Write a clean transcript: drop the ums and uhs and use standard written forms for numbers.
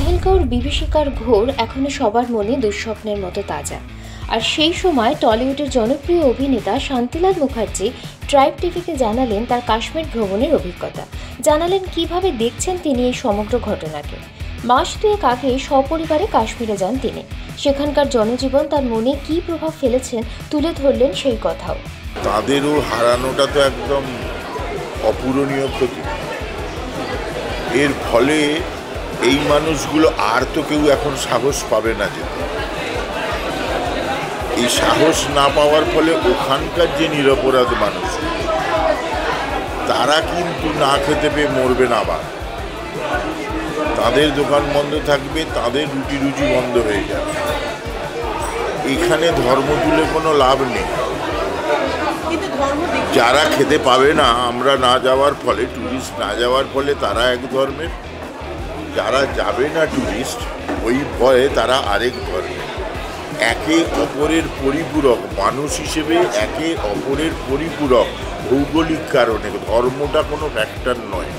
পাহেলগাঁওর বিভীষিকার ঘোর এখনো সবার মনে দুঃস্বপ্নের মতো তাজা। আর সেই সময় টলিউডের জনপ্রিয় অভিনেতা শান্তিলাল মুখার্জি ট্রাইব টিভিকে জানালেন তার কাশ্মীর ভ্রমণের অভিজ্ঞতা। জানালেন কিভাবে দেখছেন তিনি এই সমগ্র ঘটনাকে। মাস দুয়েক আগে সপরিবারে কাশ্মীরে যান তিনি। সেখানকার জনজীবন তার মনে কী প্রভাব ফেলেছেন তুলে ধরলেন সেই কথাও। তাদেরও হারানোটা তো একদম অপূরণীয় ক্ষতি। এর ফলে এই মানুষগুলো আর তো কেউ এখন সাহস পাবে না যেতে। এই সাহস না পাওয়ার ফলে ওখানকার যে নিরপরাধ মানুষ তারা কিন্তু না খেতে পেয়ে মরবে না, আবার তাদের দোকান বন্ধ থাকবে, তাদের রুটি রুজি বন্ধ হয়ে যাবে। এখানে ধর্ম তুলে কোনো লাভ নেই। যারা খেতে পাবে না, আমরা না যাওয়ার ফলে, ট্যুরিস্ট না যাওয়ার ফলে তারা এক ধর্মের, যারা যাবে না ট্যুরিস্ট ওই ভয়ে তারা আরেক ধর্মের। একে অপরের পরিপূরক মানুষ হিসেবে, একে অপরের পরিপূরক ভৌগোলিক কারণে। ধর্মটা কোনো ফ্যাক্টর নয়।